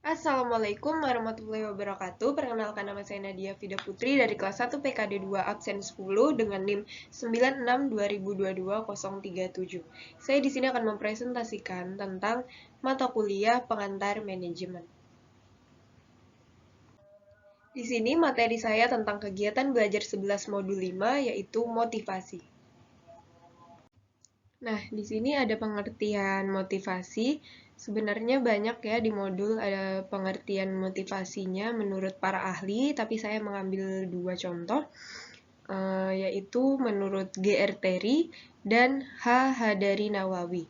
Assalamualaikum warahmatullahi wabarakatuh. Perkenalkan, nama saya Nadia Fida Putri dari kelas 1 PKD 2 absen 10 dengan NIM 962022-037. Saya di sini akan mempresentasikan tentang mata kuliah pengantar manajemen. Di sini materi saya tentang kegiatan belajar 11 modul 5 yaitu motivasi. Nah, di sini ada pengertian motivasi. Sebenarnya banyak ya di modul ada pengertian motivasinya menurut para ahli, tapi saya mengambil dua contoh, yaitu menurut G.R. Terry dan H. Hadari Nawawi.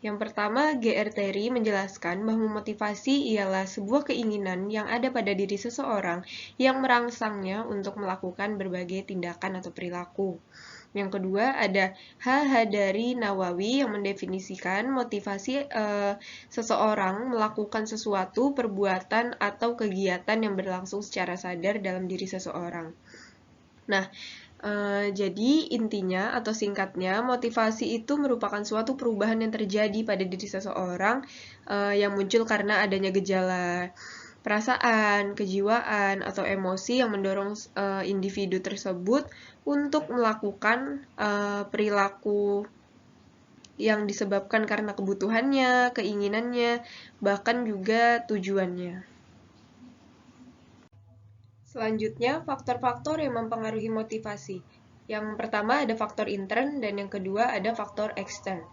Yang pertama, G.R. Terry menjelaskan bahwa motivasi ialah sebuah keinginan yang ada pada diri seseorang yang merangsangnya untuk melakukan berbagai tindakan atau perilaku. Yang kedua, ada H. Hadari Nawawi yang mendefinisikan motivasi seseorang melakukan sesuatu, perbuatan, atau kegiatan yang berlangsung secara sadar dalam diri seseorang. Nah, jadi intinya atau singkatnya, motivasi itu merupakan suatu perubahan yang terjadi pada diri seseorang yang muncul karena adanya gejala perasaan, kejiwaan, atau emosi yang mendorong individu tersebut untuk melakukan perilaku yang disebabkan karena kebutuhannya, keinginannya, bahkan juga tujuannya. Selanjutnya, faktor-faktor yang mempengaruhi motivasi. Yang pertama ada faktor intern dan yang kedua ada faktor ekstern.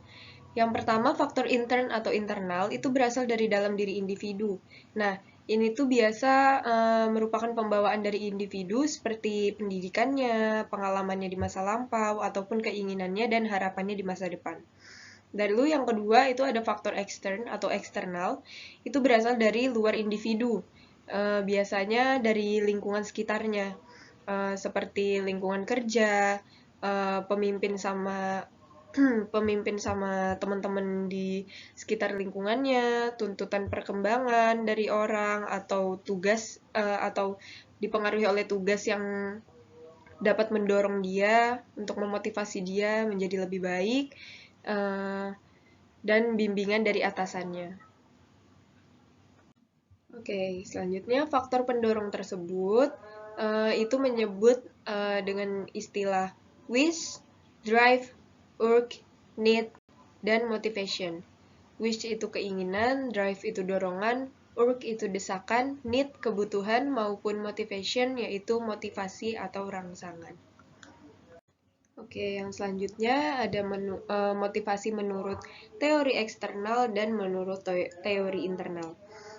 Yang pertama, faktor intern atau internal itu berasal dari dalam diri individu. Nah, ini tuh biasa merupakan pembawaan dari individu seperti pendidikannya, pengalamannya di masa lampau, ataupun keinginannya dan harapannya di masa depan. Dan lalu yang kedua itu ada faktor ekstern atau eksternal, itu berasal dari luar individu, biasanya dari lingkungan sekitarnya, seperti lingkungan kerja, pemimpin sama pemimpin sama teman-teman di sekitar lingkungannya, tuntutan perkembangan dari orang, atau tugas atau dipengaruhi oleh tugas yang dapat mendorong dia untuk memotivasi dia menjadi lebih baik, dan bimbingan dari atasannya. Oke, selanjutnya faktor pendorong tersebut itu menyebut dengan istilah wish, drive, urge, need, dan motivation. Wish itu keinginan, drive itu dorongan, urge itu desakan, need kebutuhan, maupun motivation yaitu motivasi atau rangsangan. Oke, yang selanjutnya ada motivasi menurut teori eksternal dan menurut teori internal.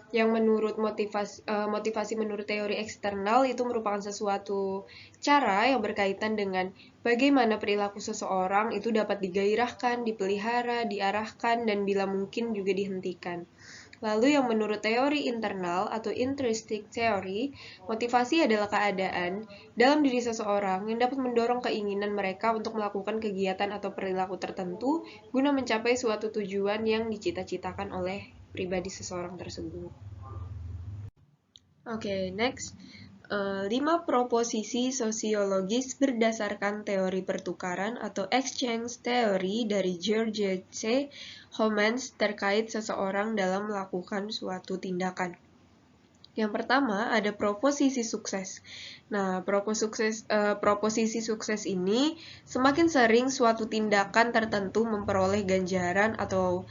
Yang menurut motivasi menurut teori eksternal itu merupakan sesuatu cara yang berkaitan dengan bagaimana perilaku seseorang itu dapat digairahkan, dipelihara, diarahkan, dan bila mungkin juga dihentikan. Lalu yang menurut teori internal atau intrinsic theory, motivasi adalah keadaan dalam diri seseorang yang dapat mendorong keinginan mereka untuk melakukan kegiatan atau perilaku tertentu guna mencapai suatu tujuan yang dicita-citakan oleh pribadi seseorang tersebut. Oke, next. 5 proposisi sosiologis berdasarkan teori pertukaran atau exchange theory dari George C. Homans terkait seseorang dalam melakukan suatu tindakan. Yang pertama ada proposisi sukses. Nah, proposisi sukses ini semakin sering suatu tindakan tertentu memperoleh ganjaran atau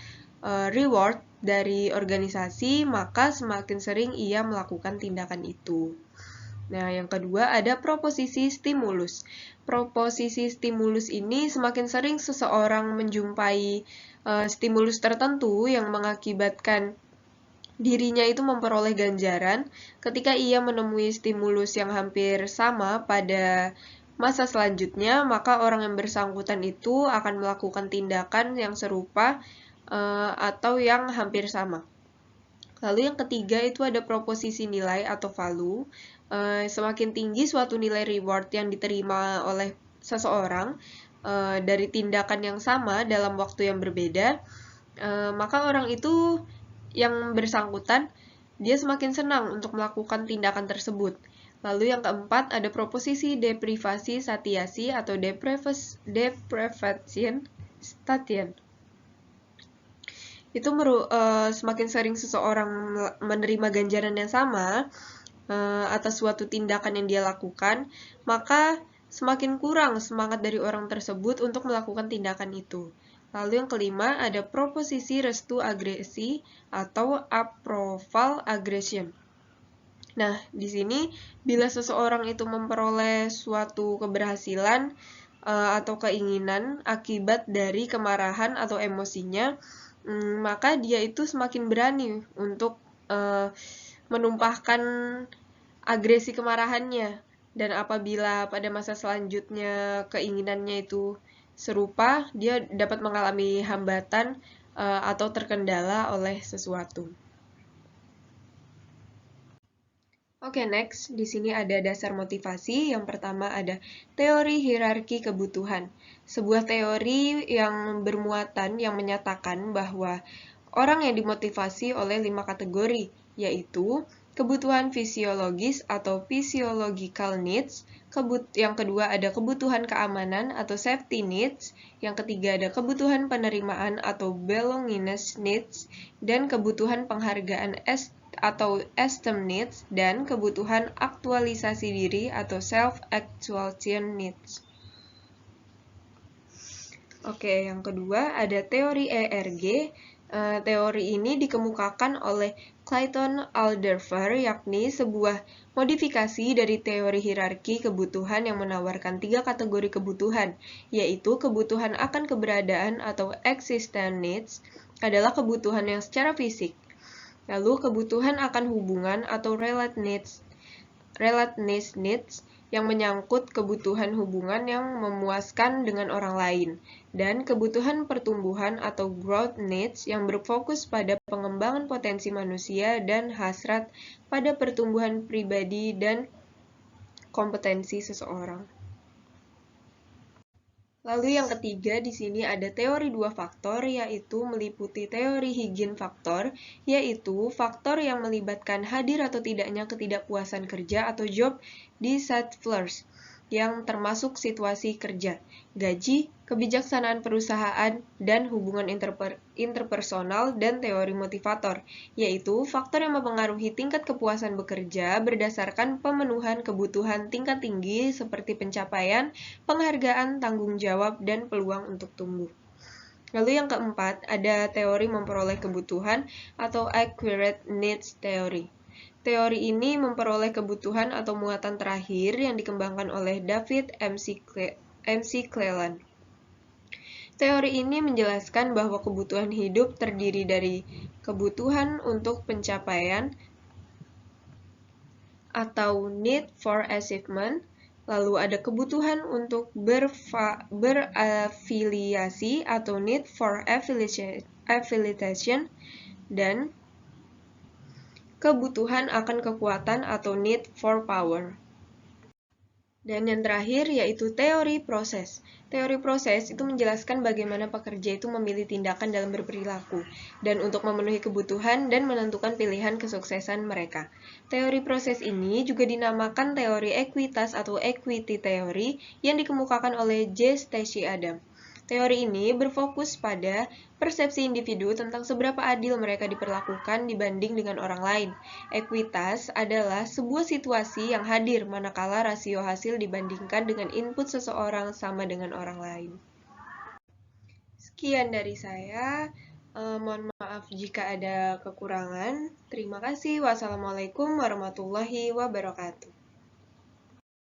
reward dari organisasi, maka semakin sering ia melakukan tindakan itu. Nah, yang kedua ada proposisi stimulus. Proposisi stimulus ini semakin sering seseorang menjumpai stimulus tertentu yang mengakibatkan dirinya itu memperoleh ganjaran ketika ia menemui stimulus yang hampir sama pada masa selanjutnya, maka orang yang bersangkutan itu akan melakukan tindakan yang serupa atau yang hampir sama. Lalu yang ketiga itu ada proposisi nilai atau value. Semakin tinggi suatu nilai reward yang diterima oleh seseorang dari tindakan yang sama dalam waktu yang berbeda, maka orang itu yang bersangkutan dia semakin senang untuk melakukan tindakan tersebut. Lalu yang keempat ada proposisi deprivasi satiasi atau deprivation station. itu semakin sering seseorang menerima ganjaran yang sama atas suatu tindakan yang dia lakukan, maka semakin kurang semangat dari orang tersebut untuk melakukan tindakan itu. Lalu yang kelima ada proposisi restu agresi atau approval aggression. Nah, di sini bila seseorang itu memperoleh suatu keberhasilan atau keinginan akibat dari kemarahan atau emosinya, maka dia itu semakin berani untuk menumpahkan agresi kemarahannya. Dan apabila pada masa selanjutnya keinginannya itu serupa, dia dapat mengalami hambatan atau terkendala oleh sesuatu. Oke, next. Di sini ada dasar motivasi. Yang pertama ada teori hierarki kebutuhan. Sebuah teori yang bermuatan yang menyatakan bahwa orang yang dimotivasi oleh 5 kategori, yaitu kebutuhan fisiologis atau physiological needs, yang kedua ada kebutuhan keamanan atau safety needs, yang ketiga ada kebutuhan penerimaan atau belongingness needs, dan kebutuhan penghargaan atau esteem needs, dan kebutuhan aktualisasi diri atau self-actualization needs. Oke, yang kedua ada teori ERG. Teori ini dikemukakan oleh Clayton Alderfer, yakni sebuah modifikasi dari teori hierarki kebutuhan yang menawarkan 3 kategori kebutuhan, yaitu kebutuhan akan keberadaan atau existence needs adalah kebutuhan yang secara fisik. Lalu kebutuhan akan hubungan atau relatedness needs yang menyangkut kebutuhan hubungan yang memuaskan dengan orang lain, dan kebutuhan pertumbuhan atau growth needs yang berfokus pada pengembangan potensi manusia dan hasrat pada pertumbuhan pribadi dan kompetensi seseorang. Lalu yang ketiga di sini ada teori 2 faktor, yaitu meliputi teori higien faktor, yaitu faktor yang melibatkan hadir atau tidaknya ketidakpuasan kerja atau job dissatisfaction, yang termasuk situasi kerja, gaji, kebijaksanaan perusahaan, dan hubungan interpersonal, dan teori motivator, yaitu faktor yang mempengaruhi tingkat kepuasan bekerja berdasarkan pemenuhan kebutuhan tingkat tinggi seperti pencapaian, penghargaan, tanggung jawab, dan peluang untuk tumbuh. Lalu yang keempat, ada teori memperoleh kebutuhan atau acquired needs theory. Teori ini memperoleh kebutuhan atau muatan terakhir yang dikembangkan oleh David MC Cleland. Teori ini menjelaskan bahwa kebutuhan hidup terdiri dari kebutuhan untuk pencapaian atau need for achievement, lalu ada kebutuhan untuk berafiliasi atau need for affiliation, dan kebutuhan akan kekuatan atau need for power. Dan yang terakhir yaitu teori proses. Teori proses itu menjelaskan bagaimana pekerja itu memilih tindakan dalam berperilaku dan untuk memenuhi kebutuhan dan menentukan pilihan kesuksesan mereka. Teori proses ini juga dinamakan teori ekuitas atau equity theory yang dikemukakan oleh J. Stacy Adam. Teori ini berfokus pada persepsi individu tentang seberapa adil mereka diperlakukan dibanding dengan orang lain. Ekuitas adalah sebuah situasi yang hadir manakala rasio hasil dibandingkan dengan input seseorang sama dengan orang lain. Sekian dari saya. Mohon maaf jika ada kekurangan. Terima kasih. Wassalamualaikum warahmatullahi wabarakatuh.